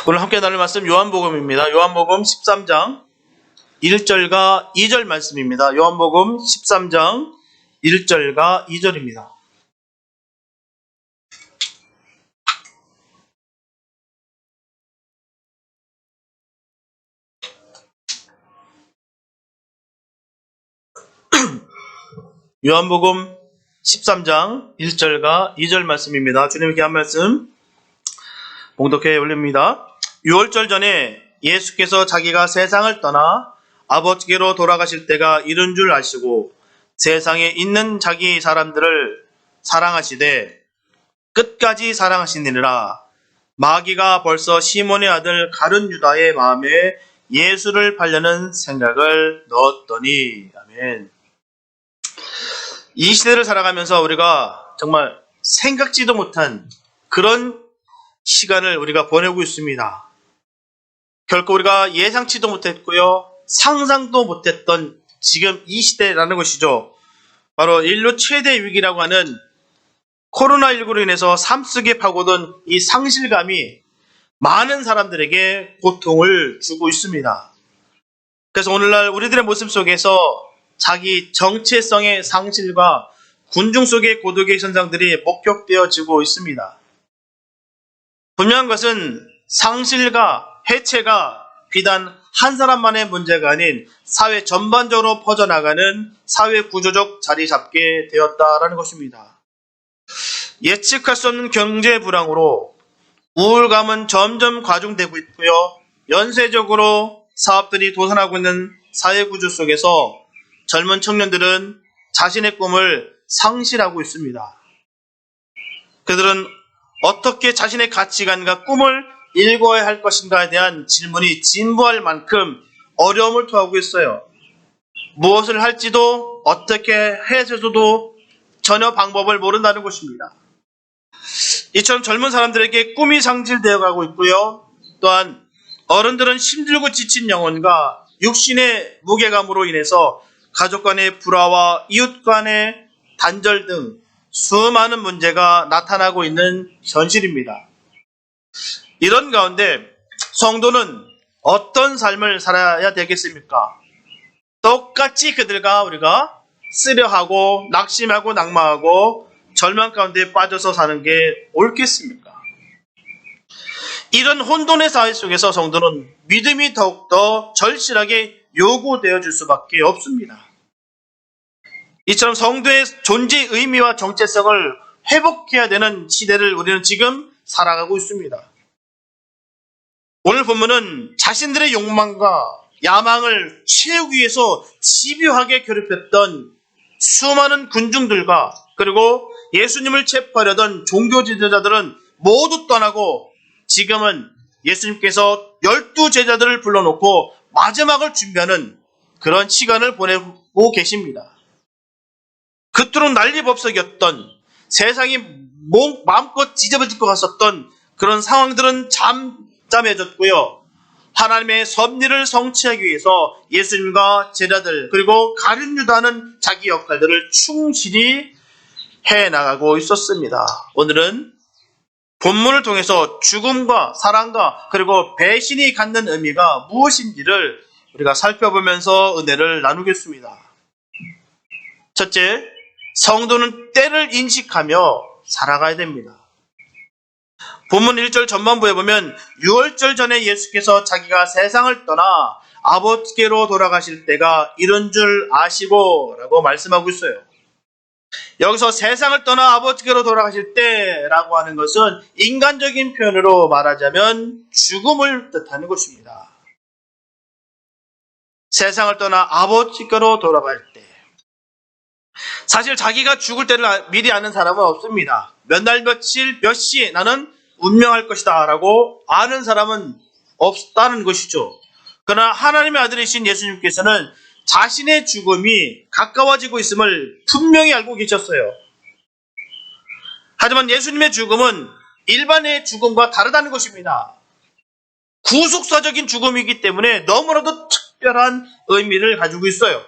오늘 함께 나눌 말씀 요한복음입니다. 요한복음 13장 1절과 2절 말씀입니다. 요한복음 13장 1절과 2절입니다. 요한복음 13장 1절과 2절 말씀입니다. 주님의 귀한 말씀 봉독해 올립니다. 6월절 전에 예수께서 자기가 세상을 떠나 아버지께로 돌아가실 때가 이른 줄 아시고 세상에 있는 자기 사람들을 사랑하시되 끝까지 사랑하시니라. 마귀가 벌써 시몬의 아들 가룟 유다의 마음에 예수를 팔려는 생각을 넣었더니. 아멘. 이 시대를 살아가면서 우리가 정말 생각지도 못한 그런 시간을 우리가 보내고 있습니다. 결코 우리가 예상치도 못했고요, 상상도 못했던 지금 이 시대라는 것이죠. 바로 인류 최대 위기라고 하는 코로나19로 인해서 삶 속에 파고든 이 상실감이 많은 사람들에게 고통을 주고 있습니다. 그래서 오늘날 우리들의 모습 속에서 자기 정체성의 상실과 군중 속의 고독의 현상들이 목격되어지고 있습니다. 분명한 것은 상실과 해체가 비단 한 사람만의 문제가 아닌 사회 전반적으로 퍼져나가는 사회 구조적 자리 잡게 되었다라는 것입니다. 예측할 수 없는 경제 불황으로 우울감은 점점 과중되고 있고요, 연쇄적으로 사업들이 도산하고 있는 사회 구조 속에서 젊은 청년들은 자신의 꿈을 상실하고 있습니다. 그들은 어떻게 자신의 가치관과 꿈을 일궈야 할 것인가에 대한 질문이 진부할 만큼 어려움을 토하고 있어요. 무엇을 할지도 어떻게 해서도 전혀 방법을 모른다는 것입니다. 이처럼 젊은 사람들에게 꿈이 상실되어 가고 있고요, 또한 어른들은 힘들고 지친 영혼과 육신의 무게감으로 인해서 가족 간의 불화와 이웃 간의 단절 등 수많은 문제가 나타나고 있는 현실입니다. 이런 가운데 성도는 어떤 삶을 살아야 되겠습니까? 똑같이 그들과 우리가 쓰려하고 낙심하고 낙마하고 절망 가운데 빠져서 사는 게 옳겠습니까? 이런 혼돈의 사회 속에서 성도는 믿음이 더욱더 절실하게 요구되어 줄 수밖에 없습니다. 이처럼 성도의 존재 의미와 정체성을 회복해야 되는 시대를 우리는 지금 살아가고 있습니다. 오늘 본문은 자신들의 욕망과 야망을 채우기 위해서 집요하게 괴롭혔던 수많은 군중들과 그리고 예수님을 체포하려던 종교 지도자들은 모두 떠나고 지금은 예수님께서 12제자들을 불러놓고 마지막을 준비하는 그런 시간을 보내고 계십니다. 그토록 난리법석이었던, 세상이 마음껏 지저분질 것 같았던 그런 상황들은 잠잠해졌고요, 하나님의 섭리를 성취하기 위해서 예수님과 제자들 그리고 가룟 유다는 자기 역할들을 충실히 해나가고 있었습니다. 오늘은 본문을 통해서 죽음과 사랑과 그리고 배신이 갖는 의미가 무엇인지를 우리가 살펴보면서 은혜를 나누겠습니다. 첫째, 성도는 때를 인식하며 살아가야 됩니다. 본문 1절 전반부에 보면 6월절 전에 예수께서 자기가 세상을 떠나 아버지께로 돌아가실 때가 이른 줄 아시고 라고 말씀하고 있어요. 여기서 세상을 떠나 아버지께로 돌아가실 때라고 하는 것은 인간적인 표현으로 말하자면 죽음을 뜻하는 것입니다. 세상을 떠나 아버지께로 돌아갈 때, 사실 자기가 죽을 때를 미리 아는 사람은 없습니다. 몇 날 며칠 몇 시에 나는 운명할 것이다 라고 아는 사람은 없다는 것이죠. 그러나 하나님의 아들이신 예수님께서는 자신의 죽음이 가까워지고 있음을 분명히 알고 계셨어요. 하지만 예수님의 죽음은 일반의 죽음과 다르다는 것입니다. 구속사적인 죽음이기 때문에 너무나도 특별한 의미를 가지고 있어요.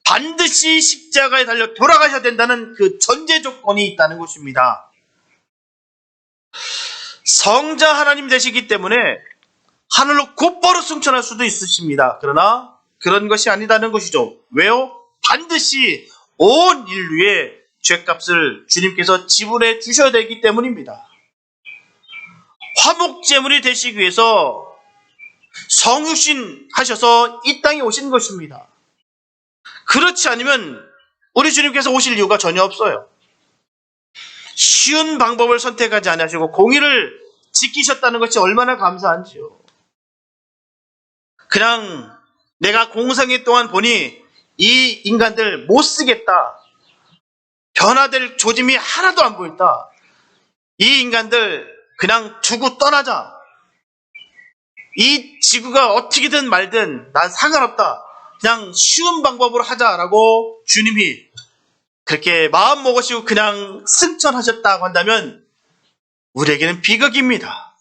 반드시 십자가에 달려 돌아가셔야 된다는 그 전제 조건이 있다는 것입니다. 성자 하나님 되시기 때문에 하늘로 곧바로 승천할 수도 있으십니다. 그러나 그런 것이 아니다는 것이죠. 왜요? 반드시 온 인류의 죄값을 주님께서 지불해 주셔야 되기 때문입니다. 화목제물이 되시기 위해서 성육신 하셔서 이 땅에 오신 것입니다. 그렇지 않으면 우리 주님께서 오실 이유가 전혀 없어요. 쉬운 방법을 선택하지 않으시고 공의를 지키셨다는 것이 얼마나 감사한지요. 그냥 내가 공생애 동안 보니 이 인간들 못 쓰겠다. 변화될 조짐이 하나도 안 보였다. 이 인간들 그냥 두고 떠나자. 이 지구가 어떻게든 말든 난 상관없다. 그냥 쉬운 방법으로 하자라고 주님이 그렇게 마음 먹으시고 그냥 승천하셨다고 한다면 우리에게는 비극입니다.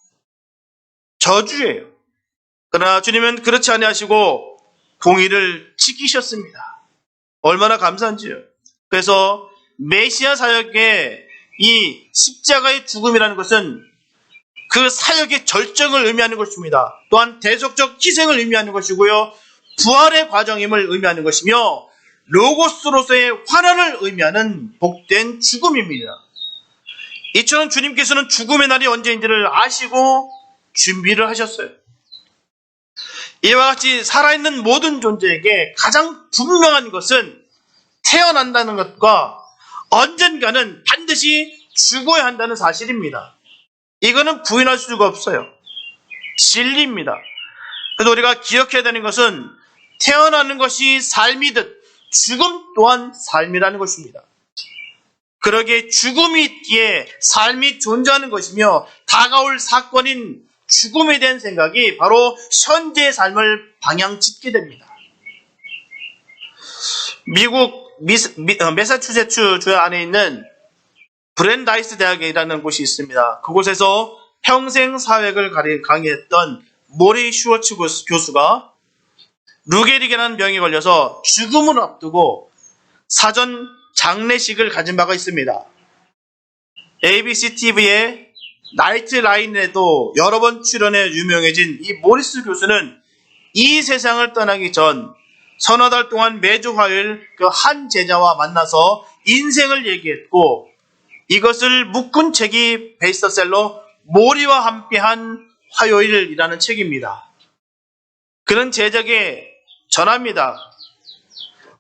저주예요. 그러나 주님은 그렇지 아니하시고 공의를 지키셨습니다. 얼마나 감사한지요. 그래서 메시아 사역의 이 십자가의 죽음이라는 것은 그 사역의 절정을 의미하는 것입니다. 또한 대속적 희생을 의미하는 것이고요. 부활의 과정임을 의미하는 것이며 로고스로서의 환환을 의미하는 복된 죽음입니다. 이처럼 주님께서는 죽음의 날이 언제인지를 아시고 준비를 하셨어요. 이와 같이 살아있는 모든 존재에게 가장 분명한 것은 태어난다는 것과 언젠가는 반드시 죽어야 한다는 사실입니다. 이거는 부인할 수가 없어요. 진리입니다. 그래서 우리가 기억해야 되는 것은 태어나는 것이 삶이듯 죽음 또한 삶이라는 것입니다. 그러기에 죽음이 있기에 삶이 존재하는 것이며 다가올 사건인 죽음에 대한 생각이 바로 현재의 삶을 방향짓게 됩니다. 미국 매사추세츠 주 안에 있는 브랜다이스 대학이라는 곳이 있습니다. 그곳에서 평생 사회학을 강의했던 모리 슈워츠 교수가 루게릭이라는 병에 걸려서 죽음을 앞두고 사전 장례식을 가진 바가 있습니다. ABC TV의 나이트 라인에도 여러 번 출연해 유명해진 이 모리스 교수는 이 세상을 떠나기 전 서너 달 동안 매주 화요일 그 한 제자와 만나서 인생을 얘기했고 이것을 묶은 책이 베스트셀러 모리와 함께한 화요일이라는 책입니다. 그런 제자에게 전합니다.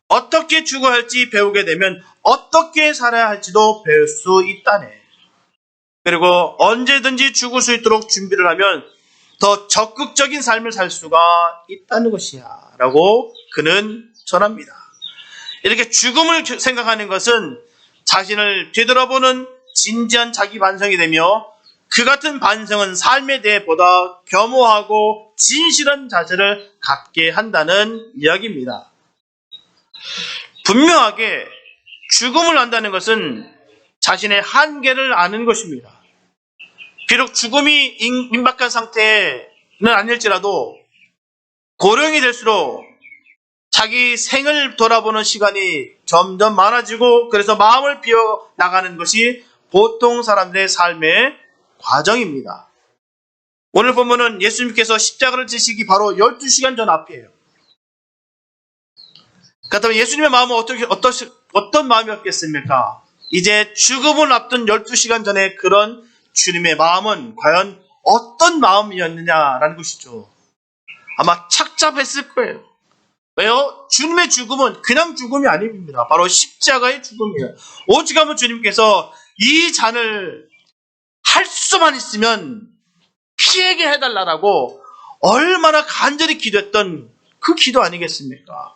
어떻게 죽어야 할지 배우게 되면 어떻게 살아야 할지도 배울 수 있다네. 그리고 언제든지 죽을 수 있도록 준비를 하면 더 적극적인 삶을 살 수가 있다는 것이야 라고 그는 전합니다. 이렇게 죽음을 생각하는 것은 자신을 되돌아보는 진지한 자기 반성이 되며 그 같은 반성은 삶에 대해 보다 겸허하고 진실한 자세를 갖게 한다는 이야기입니다. 분명하게 죽음을 안다는 것은 자신의 한계를 아는 것입니다. 비록 죽음이 임박한 상태는 아닐지라도 고령이 될수록 자기 생을 돌아보는 시간이 점점 많아지고 그래서 마음을 비워 나가는 것이 보통 사람들의 삶의 과정입니다. 오늘 본문은 예수님께서 십자가를 지시기 바로 12시간 전 앞이에요. 그렇다면 예수님의 마음은 어떤 마음이었겠습니까? 이제 죽음을 앞둔 12시간 전에 그런 주님의 마음은 과연 어떤 마음이었느냐라는 것이죠. 아마 착잡했을 거예요. 왜요? 주님의 죽음은 그냥 죽음이 아닙니다. 바로 십자가의 죽음이에요. 오직하면 주님께서 이 잔을 할 수만 있으면 피하게 해달라고 얼마나 간절히 기도했던 그 기도 아니겠습니까?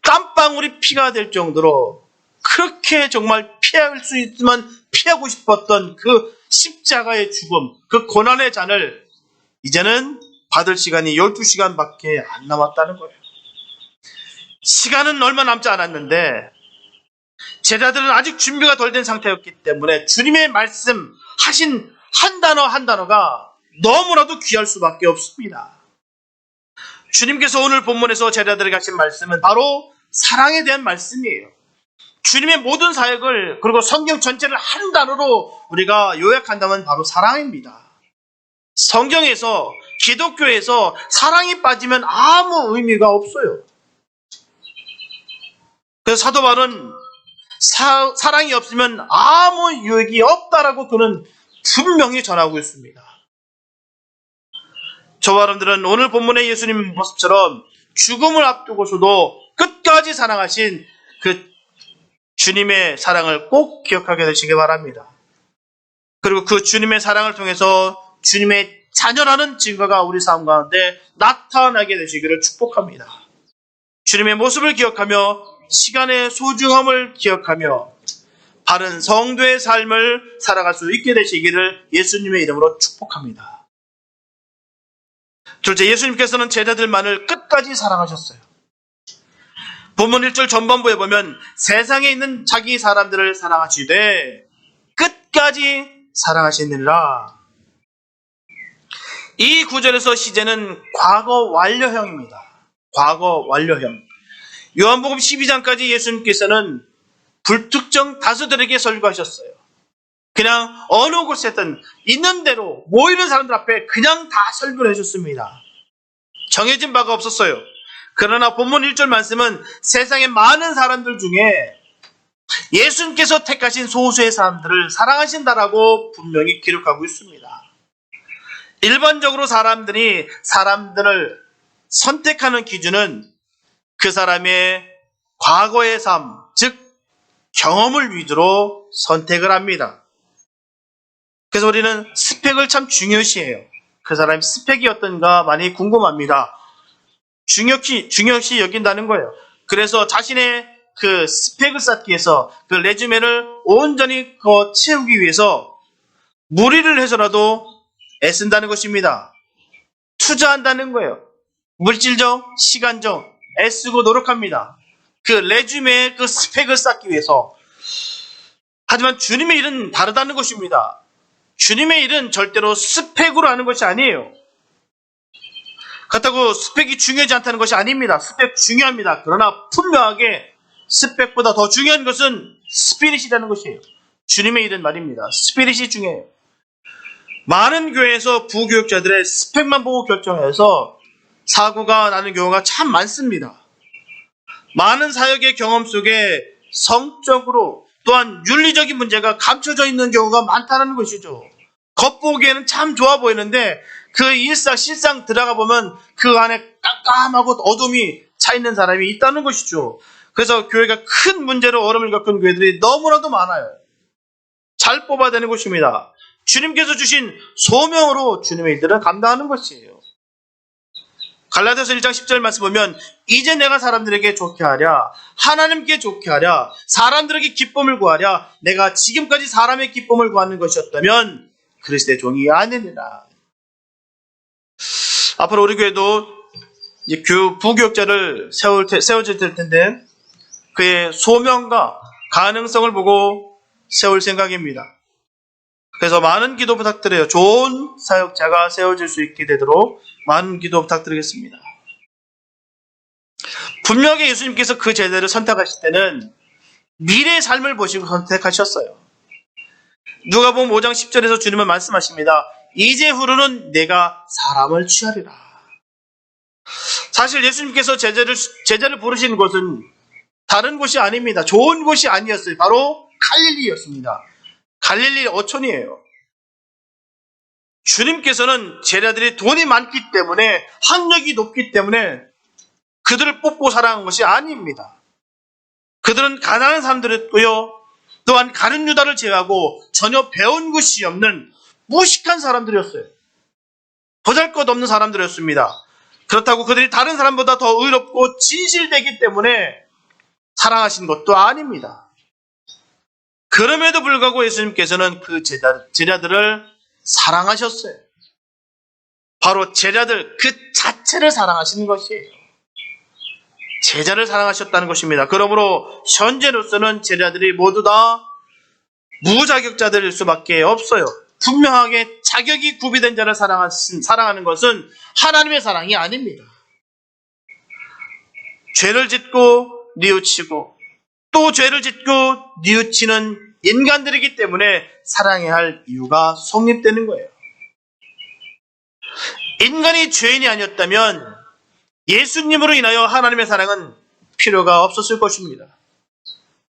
땀방울이 피가 될 정도로 그렇게 정말 피할 수 있으면 피하고 싶었던 그 십자가의 죽음, 그 고난의 잔을 이제는 받을 시간이 12시간밖에 안 남았다는 거예요. 시간은 얼마 남지 않았는데 제자들은 아직 준비가 덜 된 상태였기 때문에 주님의 말씀 하신 한 단어 한 단어가 너무나도 귀할 수밖에 없습니다. 주님께서 오늘 본문에서 제자들에게 하신 말씀은 바로 사랑에 대한 말씀이에요. 주님의 모든 사역을 그리고 성경 전체를 한 단어로 우리가 요약한다면 바로 사랑입니다. 성경에서 기독교에서 사랑이 빠지면 아무 의미가 없어요. 그래서 사도 바울은 사랑이 없으면 아무 유익이 없다라고 그는 분명히 전하고 있습니다. 저와 여러분들은 오늘 본문의 예수님 모습처럼 죽음을 앞두고서도 끝까지 사랑하신 그 주님의 사랑을 꼭 기억하게 되시기 바랍니다. 그리고 그 주님의 사랑을 통해서 주님의 자녀라는 증거가 우리 삶 가운데 나타나게 되시기를 축복합니다. 주님의 모습을 기억하며 시간의 소중함을 기억하며 바른 성도의 삶을 살아갈 수 있게 되시기를 예수님의 이름으로 축복합니다. 둘째, 예수님께서는 제자들만을 끝까지 사랑하셨어요. 본문 1절 전반부에 보면 세상에 있는 자기 사람들을 사랑하시되 끝까지 사랑하시느니라. 이 구절에서 시제는 과거 완료형입니다. 과거 완료형. 요한복음 12장까지 예수님께서는 불특정 다수들에게 설교하셨어요. 그냥 어느 곳에든 있는 대로 모이는 사람들 앞에 그냥 다 설교를 해줬습니다. 정해진 바가 없었어요. 그러나 본문 1절 말씀은 세상의 많은 사람들 중에 예수님께서 택하신 소수의 사람들을 사랑하신다라고 분명히 기록하고 있습니다. 일반적으로 사람들을 선택하는 기준은 그 사람의 과거의 삶, 즉 경험을 위주로 선택을 합니다. 그래서 우리는 스펙을 참 중요시해요. 그 사람의 스펙이 어떤가 많이 궁금합니다. 중요시 여긴다는 거예요. 그래서 자신의 그 스펙을 쌓기 위해서 그 레주메를 온전히 채우기 위해서 무리를 해서라도 애쓴다는 것입니다. 투자한다는 거예요. 물질적, 시간적, 애쓰고 노력합니다. 그 레주메의 그 스펙을 쌓기 위해서. 하지만 주님의 일은 다르다는 것입니다. 주님의 일은 절대로 스펙으로 하는 것이 아니에요. 그렇다고 스펙이 중요하지 않다는 것이 아닙니다. 스펙 중요합니다. 그러나 분명하게 스펙보다 더 중요한 것은 스피릿이라는 것이에요. 주님의 일은 말입니다. 스피릿이 중요해요. 많은 교회에서 부교육자들의 스펙만 보고 결정해서 사고가 나는 경우가 참 많습니다. 많은 사역의 경험 속에 성적으로 또한 윤리적인 문제가 감춰져 있는 경우가 많다는 것이죠. 겉보기에는 참 좋아 보이는데 그 실상 들어가 보면 그 안에 깜깜하고 어둠이 차 있는 사람이 있다는 것이죠. 그래서 교회가 큰 문제로 어려움을 겪은 교회들이 너무나도 많아요. 잘 뽑아야 되는 것입니다. 주님께서 주신 소명으로 주님의 일들을 감당하는 것이에요. 갈라디아서 1장 10절 말씀 보면 이제 내가 사람들에게 좋게 하랴 하나님께 좋게 하랴 사람들에게 기쁨을 구하랴 내가 지금까지 사람의 기쁨을 구하는 것이었다면 그리스도의 종이 아니니라. 앞으로 우리 교회도 부교육자를 세워질 텐데 그의 소명과 가능성을 보고 세울 생각입니다. 그래서 많은 기도 부탁드려요. 좋은 사역자가 세워질 수 있게 되도록 많은 기도 부탁드리겠습니다. 분명히 예수님께서 그 제자를 선택하실 때는 미래의 삶을 보시고 선택하셨어요. 누가복음 5장 10절에서 주님은 말씀하십니다. 이제후로는 내가 사람을 취하리라. 사실 예수님께서 제자를 부르신 곳은 다른 곳이 아닙니다. 좋은 곳이 아니었어요. 바로 갈릴리였습니다. 갈릴리 어촌이에요. 주님께서는 제자들이 돈이 많기 때문에 학력이 높기 때문에 그들을 뽑고 사랑한 것이 아닙니다. 그들은 가난한 사람들이었고요. 또한 가룟 유다를 제외하고 전혀 배운 것이 없는 무식한 사람들이었어요. 보잘것없는 사람들이었습니다. 그렇다고 그들이 다른 사람보다 더 의롭고 진실되기 때문에 사랑하신 것도 아닙니다. 그럼에도 불구하고 예수님께서는 그 제자들을 사랑하셨어요. 바로 제자들 그 자체를 사랑하시는 것이에요. 제자를 사랑하셨다는 것입니다. 그러므로 현재로서는 제자들이 모두 다 무자격자들일 수밖에 없어요. 분명하게 자격이 구비된 자를 사랑하는 것은 하나님의 사랑이 아닙니다. 죄를 짓고 뉘우치고 또 죄를 짓고 뉘우치는 인간들이기 때문에 사랑해야 할 이유가 성립되는 거예요. 인간이 죄인이 아니었다면 예수님으로 인하여 하나님의 사랑은 필요가 없었을 것입니다.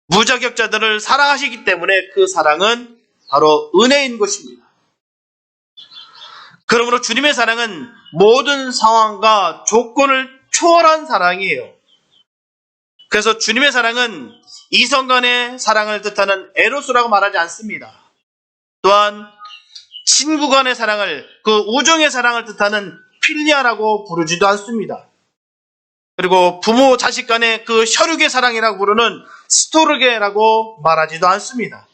무자격자들을 사랑하시기 때문에 그 사랑은 바로 은혜인 것입니다. 그러므로 주님의 사랑은 모든 상황과 조건을 초월한 사랑이에요. 그래서 주님의 사랑은 이성 간의 사랑을 뜻하는 에로스라고 말하지 않습니다. 또한 친구 간의 사랑을, 그 우정의 사랑을 뜻하는 필리아라고 부르지도 않습니다. 그리고 부모 자식 간의 그 혈육의 사랑이라고 부르는 스토르게라고 말하지도 않습니다.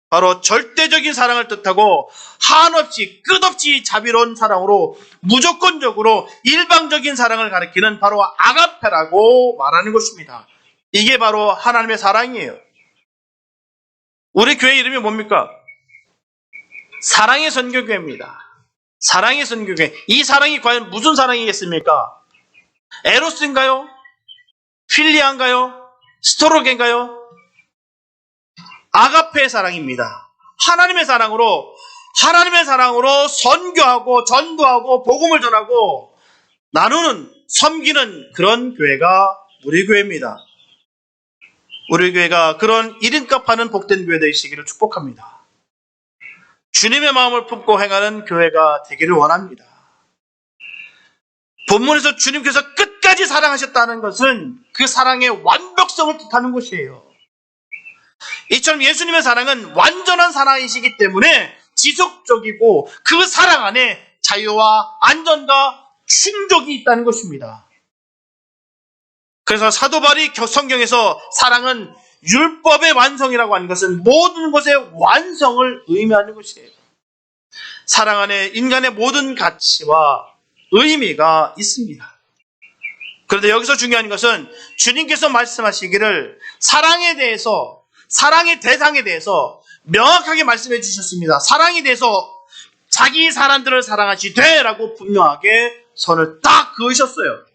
바로 절대적인 사랑을 뜻하고 한없이 끝없이 자비로운 사랑으로 무조건적으로 일방적인 사랑을 가리키는 바로 아가페라고 말하는 것입니다. 이게 바로 하나님의 사랑이에요. 우리 교회 이름이 뭡니까? 사랑의 선교교회입니다. 사랑의 선교교회. 이 사랑이 과연 무슨 사랑이겠습니까? 에로스인가요? 필리아인가요? 스토로게인가요? 아가페의 사랑입니다. 하나님의 사랑으로 선교하고 전도하고 복음을 전하고 나누는, 섬기는 그런 교회가 우리 교회입니다. 우리 교회가 그런 이름값 하는 복된 교회 되시기를 축복합니다. 주님의 마음을 품고 행하는 교회가 되기를 원합니다. 본문에서 주님께서 끝까지 사랑하셨다는 것은 그 사랑의 완벽성을 뜻하는 것이에요. 이처럼 예수님의 사랑은 완전한 사랑이시기 때문에 지속적이고 그 사랑 안에 자유와 안전과 충족이 있다는 것입니다. 그래서 사도 바울이 성경에서 사랑은 율법의 완성이라고 하는 것은 모든 것의 완성을 의미하는 것이에요. 사랑 안에 인간의 모든 가치와 의미가 있습니다. 그런데 여기서 중요한 것은 주님께서 말씀하시기를 사랑에 대해서, 사랑의 대상에 대해서 명확하게 말씀해 주셨습니다. 사랑에 대해서 자기 사람들을 사랑하시되 라고 분명하게 선을 딱 그으셨어요.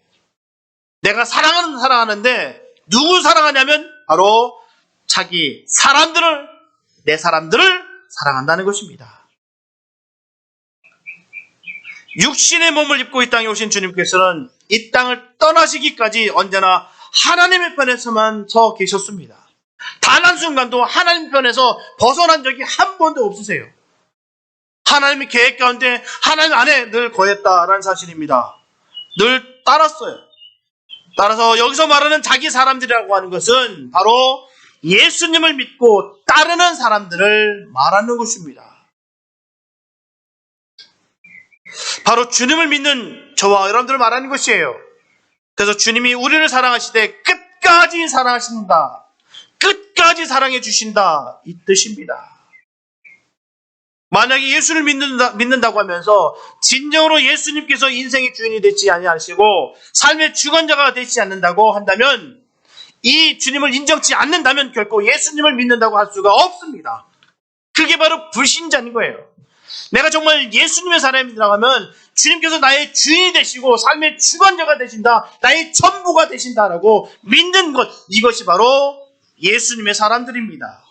내가 사랑하는데 누구 사랑하냐면 바로 자기 사람들을, 내 사람들을 사랑한다는 것입니다. 육신의 몸을 입고 이 땅에 오신 주님께서는 이 땅을 떠나시기까지 언제나 하나님의 편에서만 서 계셨습니다. 단 한순간도 하나님 편에서 벗어난 적이 한 번도 없으세요. 하나님의 계획 가운데 하나님 안에 늘 거했다라는 사실입니다. 늘 따랐어요. 따라서 여기서 말하는 자기 사람들이라고 하는 것은 바로 예수님을 믿고 따르는 사람들을 말하는 것입니다. 바로 주님을 믿는 저와 여러분들을 말하는 것이에요. 그래서 주님이 우리를 사랑하시되 끝까지 사랑하신다, 끝까지 사랑해 주신다, 이 뜻입니다. 만약에 예수를 믿는다고 하면서 진정으로 예수님께서 인생의 주인이 되지 아니하시고 삶의 주관자가 되지 않는다고 한다면, 이 주님을 인정치 않는다면 결코 예수님을 믿는다고 할 수가 없습니다. 그게 바로 불신자인 거예요. 내가 정말 예수님의 사람이라고 하면 주님께서 나의 주인이 되시고 삶의 주관자가 되신다, 나의 전부가 되신다라고 믿는 것, 이것이 바로 예수님의 사람들입니다.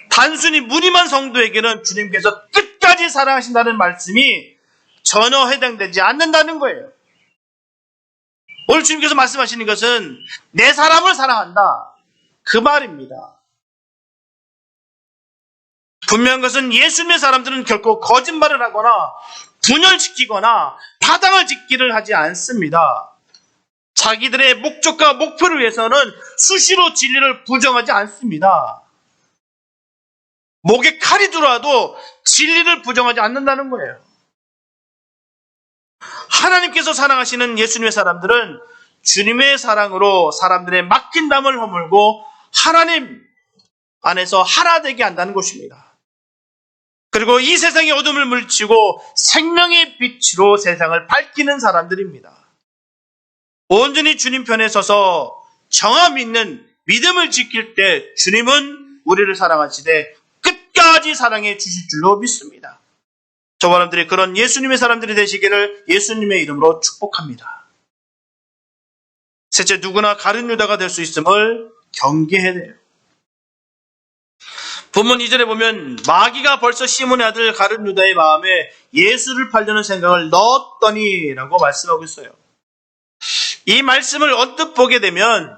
단순히 무림한 성도에게는 주님께서 끝까지 사랑하신다는 말씀이 전혀 해당되지 않는다는 거예요. 오늘 주님께서 말씀하시는 것은 내 사람을 사랑한다, 그 말입니다. 분명한 것은 예수님의 사람들은 결코 거짓말을 하거나 분열시키거나 타당을 짓기를 하지 않습니다. 자기들의 목적과 목표를 위해서는 수시로 진리를 부정하지 않습니다. 목에 칼이 들어와도 진리를 부정하지 않는다는 거예요. 하나님께서 사랑하시는 예수님의 사람들은 주님의 사랑으로 사람들의 막힌 담을 허물고 하나님 안에서 하나 되게 한다는 것입니다. 그리고 이 세상의 어둠을 물리치고 생명의 빛으로 세상을 밝히는 사람들입니다. 온전히 주님 편에 서서 정함 있는 믿음을 지킬 때 주님은 우리를 사랑하시되 끝까지 사랑해 주실 줄로 믿습니다. 저와 여러분들이 그런 예수님의 사람들이 되시기를 예수님의 이름으로 축복합니다. 셋째, 누구나 가룟 유다가 될 수 있음을 경계해야 돼요. 본문 2절에 보면 마귀가 벌써 시몬의 아들 가룟 유다의 마음에 예수를 팔려는 생각을 넣었더니 라고 말씀하고 있어요. 이 말씀을 언뜻 보게 되면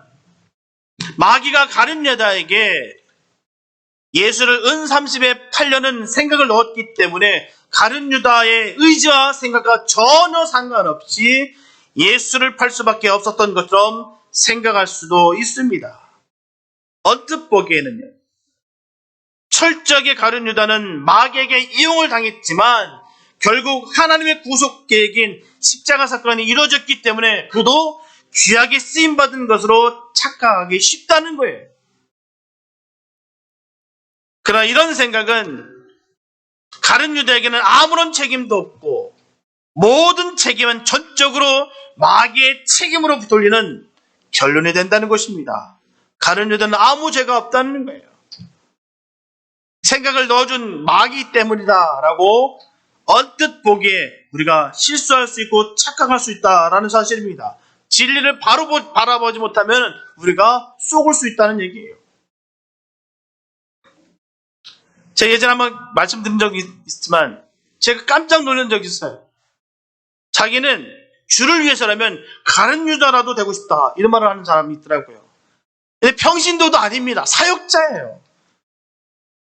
마귀가 가룟 유다에게 예수를 은 30에 팔려는 생각을 넣었기 때문에 가룟 유다의 의지와 생각과 전혀 상관없이 예수를 팔 수밖에 없었던 것처럼 생각할 수도 있습니다. 언뜻 보기에는요. 철저하게 가룟 유다는 마귀에게 이용을 당했지만 결국 하나님의 구속 계획인 십자가 사건이 이루어졌기 때문에 그도 귀하게 쓰임받은 것으로 착각하기 쉽다는 거예요. 그러나 이런 생각은 가룟 유다에게는 아무런 책임도 없고 모든 책임은 전적으로 마귀의 책임으로 돌리는 결론이 된다는 것입니다. 가룟 유다는 아무 죄가 없다는 거예요. 생각을 넣어준 마귀 때문이다라고 언뜻 보기에 우리가 실수할 수 있고 착각할 수 있다라는 사실입니다. 진리를 바로 바라보지 못하면 우리가 속을 수 있다는 얘기예요. 제가 예전에 한번 말씀드린 적이 있지만 제가 깜짝 놀란 적이 있어요. 자기는 주를 위해서라면 가룟 유다라도 되고 싶다 이런 말을 하는 사람이 있더라고요. 근데 평신도도 아닙니다. 사역자예요.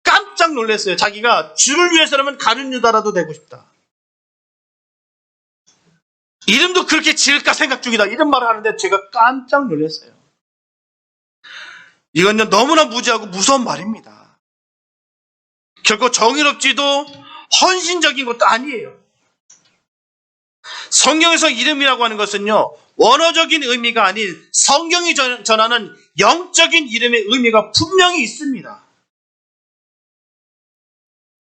깜짝 놀랐어요. 자기가 주를 위해서라면 가룟 유다라도 되고 싶다. 이름도 그렇게 지을까 생각 중이다. 이런 말을 하는데 제가 깜짝 놀랐어요. 이건 너무나 무지하고 무서운 말입니다. 결코 정의롭지도 헌신적인 것도 아니에요. 성경에서 이름이라고 하는 것은요, 원어적인 의미가 아닌 성경이 전하는 영적인 이름의 의미가 분명히 있습니다.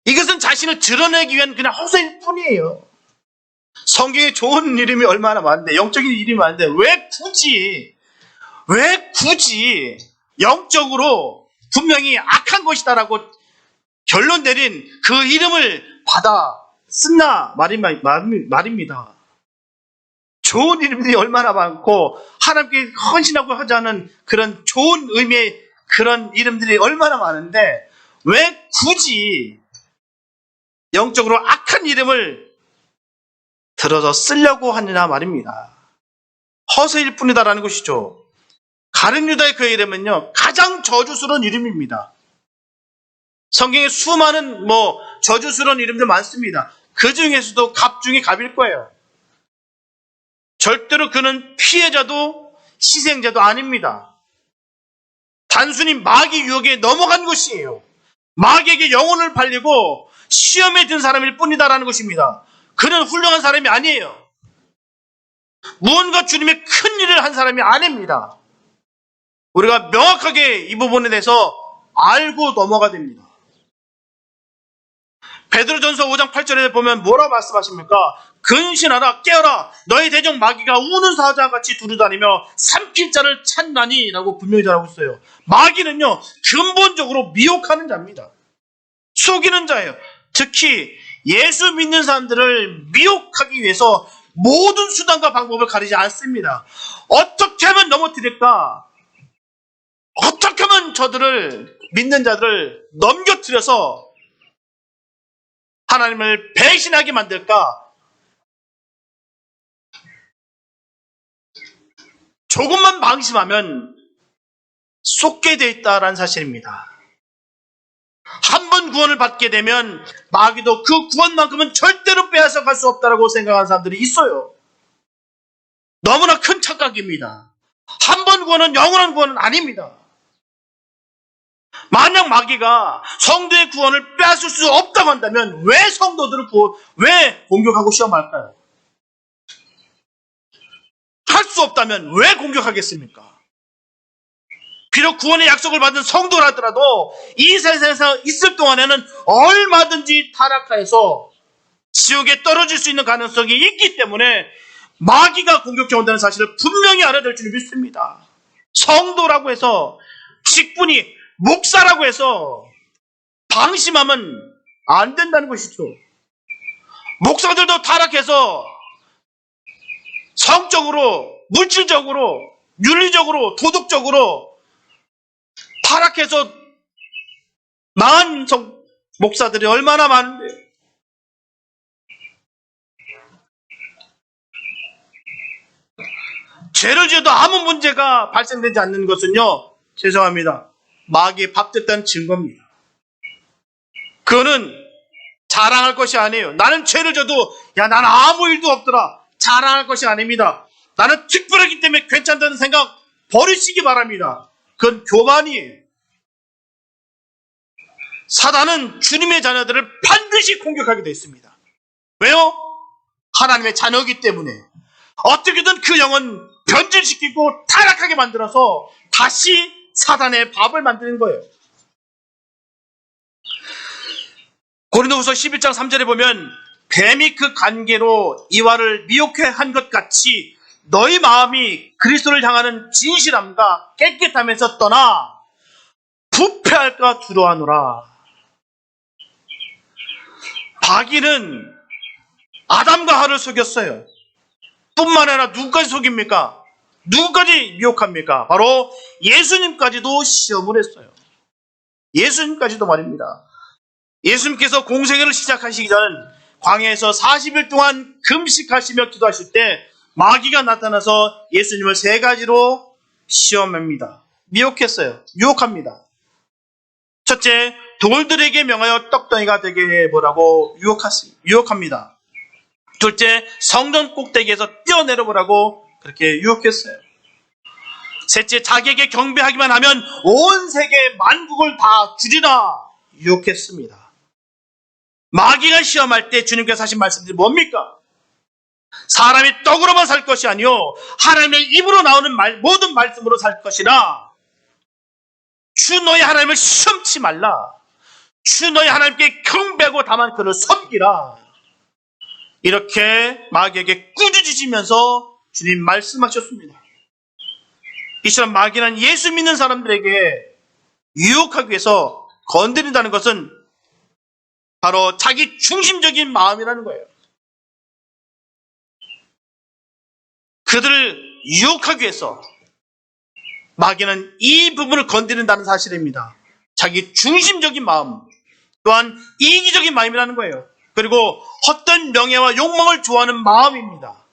이것은 자신을 드러내기 위한 그냥 허세일 뿐이에요. 성경에 좋은 이름이 얼마나 많은데, 영적인 이름이 많은데 왜 굳이 영적으로 분명히 악한 것이다라고 결론 내린 그 이름을 받아 쓴나 말입니다. 좋은 이름들이 얼마나 많고 하나님께 헌신하고 하자는 그런 좋은 의미의 그런 이름들이 얼마나 많은데 왜 굳이 영적으로 악한 이름을 들어서 쓰려고 하느냐 말입니다. 허세일 뿐이다라는 것이죠. 가룟 유다의 그 이름은요, 가장 저주스러운 이름입니다. 성경에 수많은 저주스러운 이름들 많습니다. 그 중에서도 갑 중에 갑일 거예요. 절대로 그는 피해자도 희생자도 아닙니다. 단순히 마귀 유혹에 넘어간 것이에요. 마귀에게 영혼을 팔리고 시험에 든 사람일 뿐이다라는 것입니다. 그는 훌륭한 사람이 아니에요. 무언가 주님의 큰 일을 한 사람이 아닙니다. 우리가 명확하게 이 부분에 대해서 알고 넘어가야 됩니다. 베드로전서 5장 8절에 보면 뭐라고 말씀하십니까? 근신하라 깨어라 너희 대적 마귀가 우는 사자와 같이 두루다니며 삼킬 자를 찾나니 라고 분명히 전하고 있어요. 마귀는요 근본적으로 미혹하는 자입니다. 속이는 자예요. 특히 예수 믿는 사람들을 미혹하기 위해서 모든 수단과 방법을 가리지 않습니다. 어떻게 하면 넘어뜨릴까? 어떻게 하면 저들을 믿는 자들을 넘겨뜨려서 하나님을 배신하게 만들까? 조금만 방심하면 쏟게 되어 있다는 사실입니다. 한 번 구원을 받게 되면 마귀도 그 구원만큼은 절대로 빼앗아 갈 수 없다고 생각하는 사람들이 있어요. 너무나 큰 착각입니다. 한 번 구원은 영원한 구원은 아닙니다. 만약 마귀가 성도의 구원을 빼앗을 수 없다고 한다면 왜 성도들을 왜 공격하고 시험할까요? 할 수 없다면 왜 공격하겠습니까? 비록 구원의 약속을 받은 성도라더라도 이 세상에서 있을 동안에는 얼마든지 타락해서 지옥에 떨어질 수 있는 가능성이 있기 때문에 마귀가 공격해 온다는 사실을 분명히 알아야 될 줄 믿습니다. 성도라고 해서 직분이 목사라고 해서 방심하면 안 된다는 것이죠. 목사들도 타락해서 성적으로, 물질적으로, 윤리적으로, 도덕적으로 타락해서 망한 목사들이 얼마나 많은데요. 죄를 지어도 아무 문제가 발생되지 않는 것은요, 죄송합니다, 마귀의 밥 됐다는 증거입니다. 그거는 자랑할 것이 아니에요. 나는 죄를 져도 야, 나는 아무 일도 없더라, 자랑할 것이 아닙니다. 나는 특별하기 때문에 괜찮다는 생각 버리시기 바랍니다. 그건 교만이에요. 사단은 주님의 자녀들을 반드시 공격하게 되어 있습니다. 왜요? 하나님의 자녀이기 때문에. 어떻게든 그 영은 변질시키고 타락하게 만들어서 다시 사단의 밥을 만드는 거예요. 고린도후서 11장 3절에 보면 뱀이 그 관계로 이와를 미혹해 한 것 같이 너희 마음이 그리스도를 향하는 진실함과 깨끗함에서 떠나 부패할까 두려워하노라. 마귀는 아담과 하와를 속였어요. 뿐만 아니라 누구까지 속입니까? 누구까지 미혹합니까? 바로 예수님까지도 시험을 했어요. 예수님까지도 말입니다. 예수님께서 공생애를 시작하시기 전 광야에서 40일 동안 금식하시며 기도하실 때 마귀가 나타나서 예수님을 3가지로 시험합니다. 미혹했어요. 유혹합니다. 첫째, 돌들에게 명하여 떡덩이가 되게 해보라고 유혹합니다. 둘째, 성전 꼭대기에서 뛰어내려보라고 그렇게 유혹했어요. 셋째, 자기에게 경배하기만 하면 온 세계 만국을 다 주리라 유혹했습니다. 마귀가 시험할 때 주님께서 하신 말씀들이 뭡니까? 사람이 떡으로만 살 것이 아니요 하나님의 입으로 나오는 모든 말씀으로 살 것이라. 주 너희 하나님을 시험치 말라. 주 너희 하나님께 경배하고 다만 그를 섬기라. 이렇게 마귀에게 꾸짖으시면서 주님 말씀하셨습니다. 이처럼 마귀는 예수 믿는 사람들에게 유혹하기 위해서 건드린다는 것은 바로 자기 중심적인 마음이라는 거예요. 그들을 유혹하기 위해서 마귀는 이 부분을 건드린다는 사실입니다. 자기 중심적인 마음, 또한 이기적인 마음이라는 거예요. 그리고 헛된 명예와 욕망을 좋아하는 마음입니다.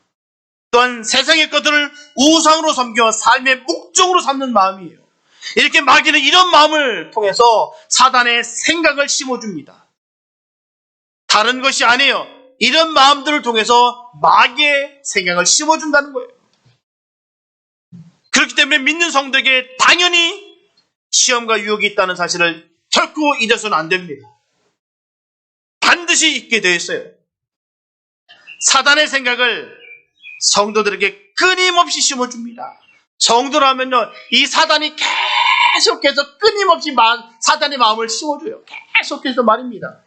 또한 세상의 것들을 우상으로 섬겨 삶의 목적으로 삼는 마음이에요. 이렇게 마귀는 이런 마음을 통해서 사단의 생각을 심어줍니다. 다른 것이 아니에요. 이런 마음들을 통해서 마귀의 생각을 심어준다는 거예요. 그렇기 때문에 믿는 성도에게 당연히 시험과 유혹이 있다는 사실을 결코 잊어서는 안 됩니다. 반드시 있게 되어 있어요. 사단의 생각을 성도들에게 끊임없이 심어줍니다. 성도라면요, 이 사단이 계속해서 끊임없이 사단의 마음을 심어줘요. 계속해서 말입니다.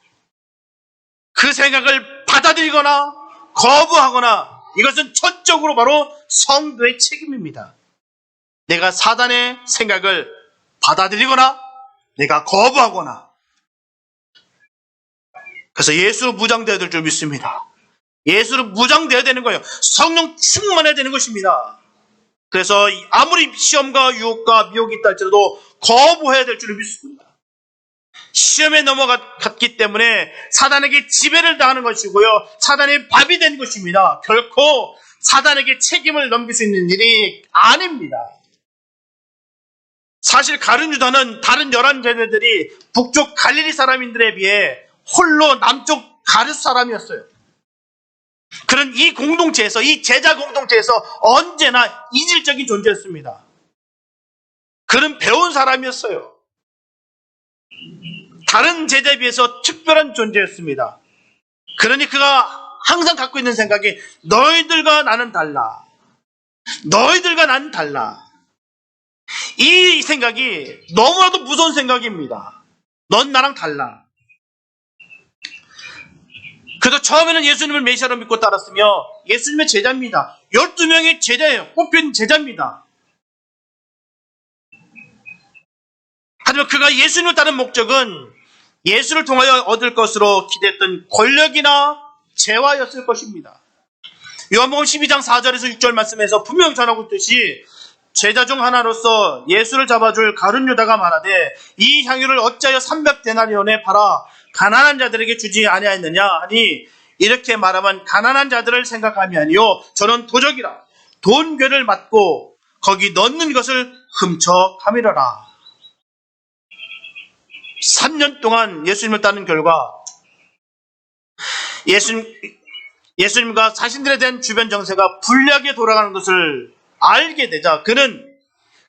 그 생각을 받아들이거나 거부하거나 이것은 전적으로 바로 성도의 책임입니다. 내가 사단의 생각을 받아들이거나 내가 거부하거나. 그래서 예수로 무장되어야 될 줄 믿습니다. 예수로 무장되어야 되는 거예요. 성령 충만해야 되는 것입니다. 그래서 아무리 시험과 유혹과 미혹이 있다 할지라도 거부해야 될 줄 믿습니다. 시험에 넘어갔기 때문에 사단에게 지배를 당하는 것이고요, 사단의 밥이 된 것입니다. 결코 사단에게 책임을 넘길 수 있는 일이 아닙니다. 사실 가룟 유다는 다른 11제자들이 북쪽 갈릴리 사람인들에 비해 홀로 남쪽 가룟 사람이었어요. 그런 이 공동체에서, 이 제자 공동체에서 언제나 이질적인 존재였습니다. 그는 배운 사람이었어요. 다른 제자에 비해서 특별한 존재였습니다. 그러니 그가 항상 갖고 있는 생각이 너희들과 나는 달라. 너희들과 나는 달라. 이 생각이 너무나도 무서운 생각입니다. 넌 나랑 달라. 그래도 처음에는 예수님을 메시아로 믿고 따랐으며 예수님의 제자입니다. 12명의 제자예요. 뽑힌 제자입니다. 하지만 그가 예수님을 따른 목적은 예수를 통하여 얻을 것으로 기대했던 권력이나 재화였을 것입니다. 요한복음 12장 4절에서 6절 말씀에서 분명히 전하고 있듯이 제자 중 하나로서 예수를 잡아줄 가룟 유다가 말하되 이 향유를 어찌하여 300데나리온에 팔아 가난한 자들에게 주지 아니하였느냐 하니 이렇게 말하면 가난한 자들을 생각함이 아니요 저는 도적이라 돈괴를 맞고 거기 넣는 것을 훔쳐가미러라. 3년 동안 예수님을 따른 결과 예수님과 자신들에 대한 주변 정세가 불리하게 돌아가는 것을 알게 되자 그는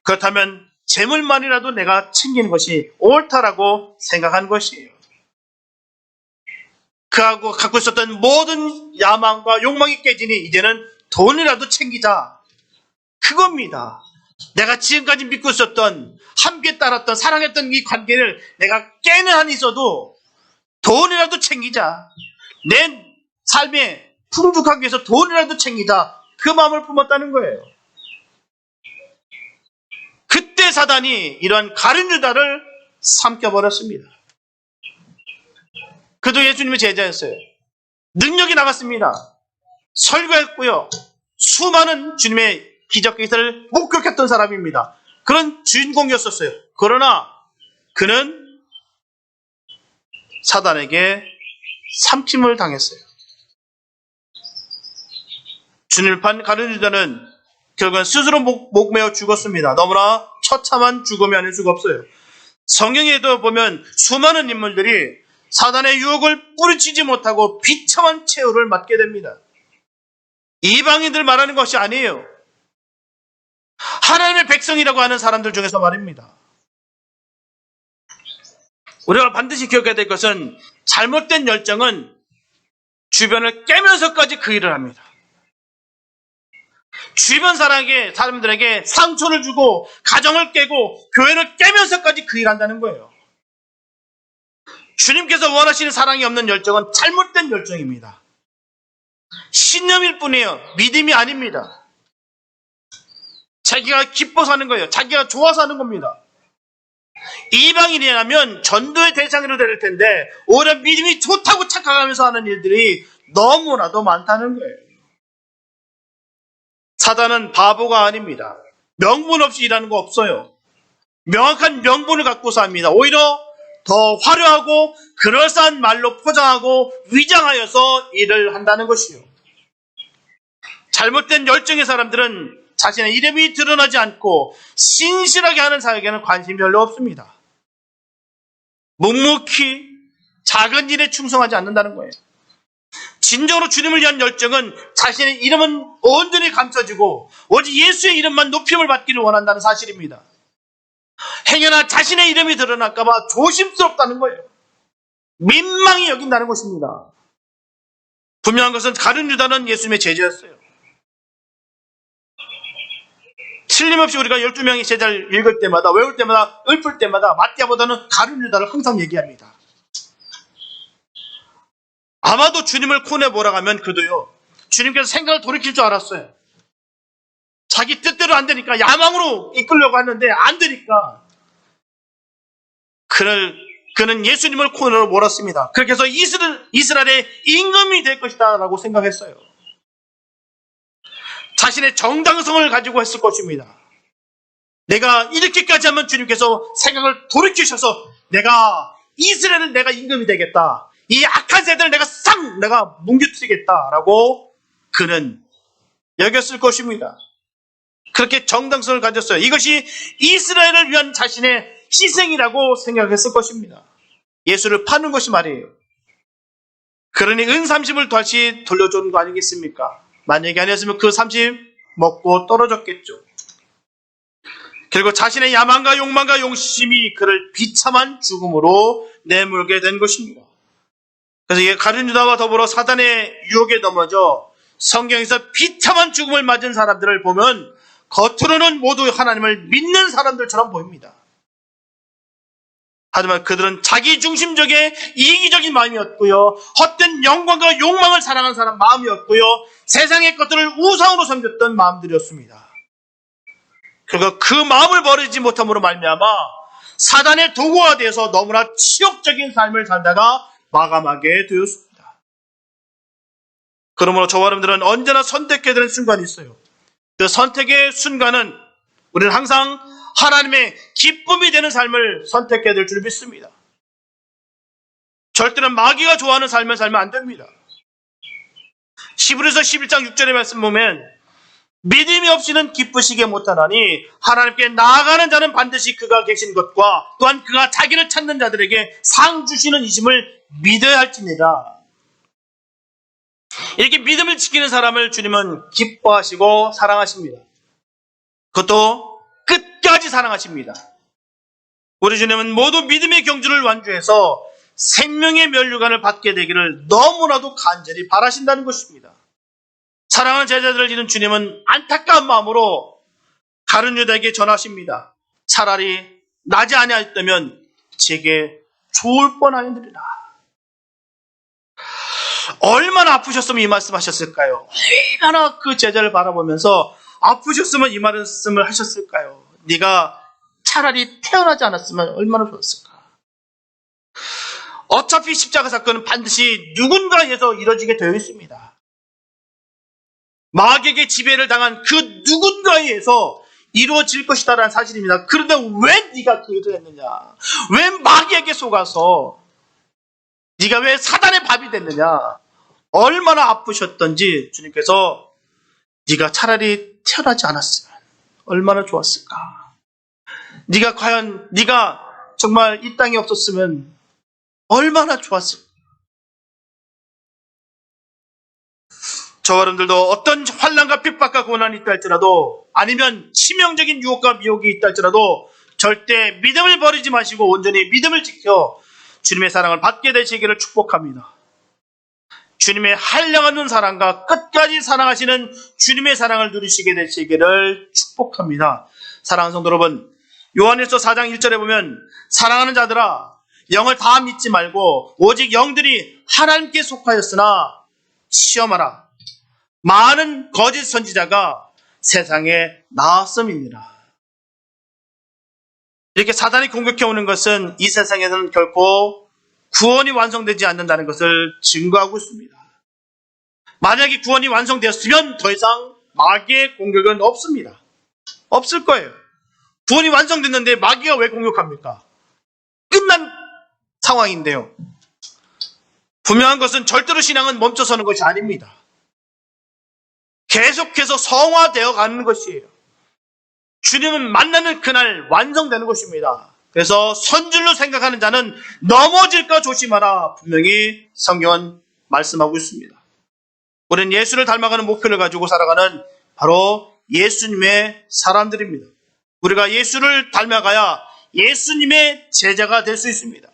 그렇다면 재물만이라도 내가 챙기는 것이 옳다라고 생각한 것이에요. 그하고 갖고 있었던 모든 야망과 욕망이 깨지니 이제는 돈이라도 챙기자. 그겁니다. 내가 지금까지 믿고 있었던 함께 따랐던 사랑했던 이 관계를 내가 깨는 한이 있어도 돈이라도 챙기자. 내 삶에 풍족하기 위해서 돈이라도 챙기자. 그 마음을 품었다는 거예요. 그때 사단이 이러한 가룟 유다를 삼켜버렸습니다. 그도 예수님의 제자였어요. 능력이 나갔습니다. 설교했고요. 수많은 주님의 기적 기사를 목격했던 사람입니다. 그런 주인공이었었어요. 그러나 그는 사단에게 삼킴을 당했어요. 주님을 판 가룟 유다는 결국은 스스로 목매어 죽었습니다. 너무나 처참한 죽음이 아닐 수가 없어요. 성경에도 보면 수많은 인물들이 사단의 유혹을 뿌리치지 못하고 비참한 최후를 맞게 됩니다. 이방인들 말하는 것이 아니에요. 하나님의 백성이라고 하는 사람들 중에서 말입니다. 우리가 반드시 기억해야 될 것은 잘못된 열정은 주변을 깨면서까지 그 일을 합니다. 주변 사람들에게 상처를 주고 가정을 깨고 교회를 깨면서까지 그 일을 한다는 거예요. 주님께서 원하시는 사랑이 없는 열정은 잘못된 열정입니다. 신념일 뿐이에요. 믿음이 아닙니다. 자기가 기뻐 사는 거예요. 자기가 좋아서 하는 겁니다. 이방인이라면 전도의 대상으로 될 텐데 오히려 믿음이 좋다고 착각하면서 하는 일들이 너무나도 많다는 거예요. 사단은 바보가 아닙니다. 명분 없이 일하는 거 없어요. 명확한 명분을 갖고서 합니다. 오히려 더 화려하고 그럴싸한 말로 포장하고 위장하여서 일을 한다는 것이요. 잘못된 열정의 사람들은 자신의 이름이 드러나지 않고 신실하게 하는 사역에는 관심이 별로 없습니다. 묵묵히 작은 일에 충성하지 않는다는 거예요. 진정으로 주님을 위한 열정은 자신의 이름은 온전히 감춰지고 오직 예수의 이름만 높임을 받기를 원한다는 사실입니다. 행여나 자신의 이름이 드러날까 봐 조심스럽다는 거예요. 민망히 여긴다는 것입니다. 분명한 것은 가룟 유다는 예수님의 제자였어요. 틀림없이 우리가 12명의 제자를 읽을 때마다 외울 때마다 읊을 때마다 마띠아보다는 가룟 유다를 항상 얘기합니다. 아마도 주님을 코내 몰아가면 그도요. 주님께서 생각을 돌이킬 줄 알았어요. 자기 뜻대로 안 되니까 야망으로 이끌려고 하는데 안 되니까 그는 예수님을 코너로 몰았습니다. 그렇게 해서 이스라엘의 임금이 될 것이다 라고 생각했어요. 자신의 정당성을 가지고 했을 것입니다. 내가 이렇게까지 하면 주님께서 생각을 돌이키셔서 내가 이스라엘을 내가 임금이 되겠다. 이 악한 세대를 내가 뭉개뜨리겠다라고 그는 여겼을 것입니다. 그렇게 정당성을 가졌어요. 이것이 이스라엘을 위한 자신의 희생이라고 생각했을 것입니다. 예수를 파는 것이 말이에요. 그러니 은 30을 다시 돌려준 거 아니겠습니까? 만약에 아니었으면 그 30 먹고 떨어졌겠죠. 결국 자신의 야망과 욕망과 용심이 그를 비참한 죽음으로 내몰게 된 것입니다. 그래서 가룟 유다와 더불어 사단의 유혹에 넘어져 성경에서 비참한 죽음을 맞은 사람들을 보면 겉으로는 모두 하나님을 믿는 사람들처럼 보입니다. 하지만 그들은 자기중심적인 이기적인 마음이었고요. 헛된 영광과 욕망을 사랑하는 사람 마음이었고요. 세상의 것들을 우상으로 섬겼던 마음들이었습니다. 그리고 그 마음을 버리지 못함으로 말미암아 사단의 도구가 되어서 너무나 치욕적인 삶을 살다가 마감하게 되었습니다. 그러므로 저와 여러분들은 언제나 선택해야 되는 순간이 있어요. 그 선택의 순간은 우리는 항상 하나님의 기쁨이 되는 삶을 선택해야 될 줄 믿습니다. 절대로 마귀가 좋아하는 삶을 살면 안 됩니다. 히브리서 11장 6절의 말씀 보면 믿음이 없이는 기쁘시게 못하나니 하나님께 나아가는 자는 반드시 그가 계신 것과 또한 그가 자기를 찾는 자들에게 상 주시는 이심을 믿어야 할지니라. 이렇게 믿음을 지키는 사람을 주님은 기뻐하시고 사랑하십니다. 그것도 끝까지 사랑하십니다. 우리 주님은 모두 믿음의 경주를 완주해서 생명의 면류관을 받게 되기를 너무나도 간절히 바라신다는 것입니다. 사랑하는 제자들을 지는 주님은 안타까운 마음으로 가룟 유다에게 전하십니다. 차라리 나지 아니하였다면 제게 좋을 뻔하였느니라. 얼마나 아프셨으면 이 말씀하셨을까요? 얼마나 그 제자를 바라보면서 아프셨으면 이 말씀을 하셨을까요? 네가 차라리 태어나지 않았으면 얼마나 좋았을까? 어차피 십자가 사건은 반드시 누군가에서 이뤄지게 되어 있습니다. 마귀에게 지배를 당한 그 누군가에 의해서 이루어질 것이다라는 사실입니다. 그런데 왜 네가 그 일을 했느냐? 왜 마귀에게 속아서 네가 왜 사단의 밥이 됐느냐? 얼마나 아프셨던지 주님께서 네가 차라리 태어나지 않았으면 얼마나 좋았을까? 네가 정말 이 땅에 없었으면 얼마나 좋았을까? 저와 여러분들도 어떤 환난과 핍박과 고난이 있다 할지라도 아니면 치명적인 유혹과 미혹이 있다 할지라도 절대 믿음을 버리지 마시고 온전히 믿음을 지켜 주님의 사랑을 받게 되시기를 축복합니다. 주님의 한량없는 사랑과 끝까지 사랑하시는 주님의 사랑을 누리시게 되시기를 축복합니다. 사랑하는 성도 여러분, 요한일서 4장 1절에 보면 사랑하는 자들아 영을 다 믿지 말고 오직 영들이 하나님께 속하였으나 시험하라. 많은 거짓 선지자가 세상에 나왔음이니라. 이렇게 사단이 공격해 오는 것은 이 세상에서는 결코 구원이 완성되지 않는다는 것을 증거하고 있습니다. 만약에 구원이 완성되었으면 더 이상 마귀의 공격은 없습니다. 없을 거예요. 구원이 완성됐는데 마귀가 왜 공격합니까? 끝난 상황인데요. 분명한 것은 절대로 신앙은 멈춰서는 것이 아닙니다. 계속해서 성화되어 가는 것이에요. 주님은 만나는 그날 완성되는 것입니다. 그래서 선줄로 생각하는 자는 넘어질까 조심하라. 분명히 성경은 말씀하고 있습니다. 우리는 예수를 닮아가는 목표를 가지고 살아가는 바로 예수님의 사람들입니다. 우리가 예수를 닮아가야 예수님의 제자가 될 수 있습니다.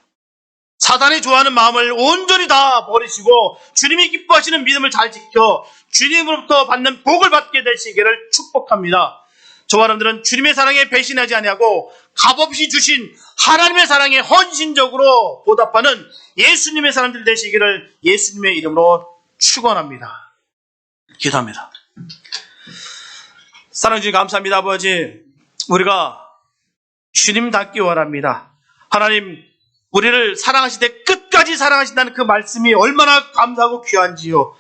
사단이 좋아하는 마음을 온전히 다 버리시고 주님이 기뻐하시는 믿음을 잘 지켜 주님으로부터 받는 복을 받게 되시기를 축복합니다. 저와 여러분들은 주님의 사랑에 배신하지 아니하고 값없이 주신 하나님의 사랑에 헌신적으로 보답하는 예수님의 사람들 되시기를 예수님의 이름으로 축원합니다. 기도합니다. 사랑해 주님 감사합니다. 아버지, 우리가 주님 닮기 원합니다. 하나님, 우리를 사랑하시되 끝까지 사랑하신다는 그 말씀이 얼마나 감사하고 귀한지요.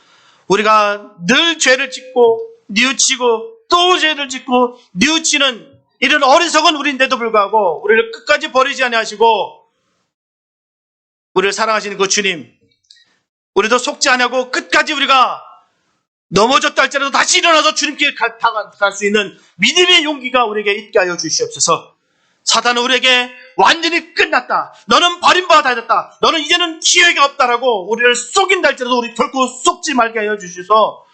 우리가 늘 죄를 짓고 뉘우치고 또 죄를 짓고 뉘우치는 이런 어리석은 우리인데도 불구하고 우리를 끝까지 버리지 아니하시고 우리를 사랑하시는 그 주님, 우리도 속지 아니하고 끝까지 우리가 넘어졌다 할지라도 다시 일어나서 주님께 갈 수 있는 믿음의 용기가 우리에게 있게 하여 주시옵소서. 사단은 우리에게 완전히 끝났다, 너는 버림받아 다녔다, 너는 이제는 기회가 없다라고 우리를 속인다 할지라도 우리 결코 속지 말게 하여 주셔서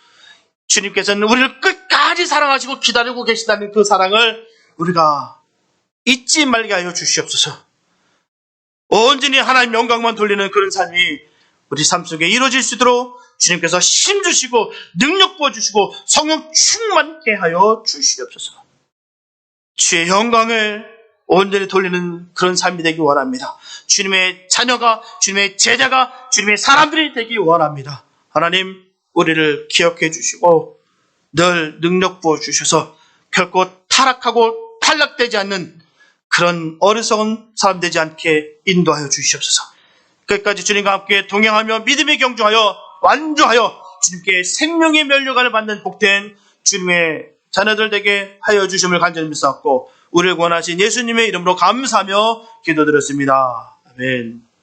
주님께서는 우리를 끝까지 사랑하시고 기다리고 계신다는 그 사랑을 우리가 잊지 말게 하여 주시옵소서. 온전히 하나님 영광만 돌리는 그런 삶이 우리 삶 속에 이루어질 수 있도록 주님께서 힘 주시고 능력 부어주시고 성령 충만케 하여 주시옵소서. 주의 영광을 온전히 돌리는 그런 삶이 되기 원합니다. 주님의 자녀가, 주님의 제자가, 주님의 사람들이 되기 원합니다. 하나님, 우리를 기억해 주시고 늘 능력 부어주셔서 결코 타락하고 탈락되지 않는 그런 어리석은 사람 되지 않게 인도하여 주시옵소서. 끝까지 주님과 함께 동행하며 믿음에 경주하여 완주하여 주님께 생명의 면류관을 받는 복된 주님의 자녀들 되게 하여 주심을 간절히 믿사옵고 우리를 구원하신 예수님의 이름으로 감사하며 기도드렸습니다. 아멘.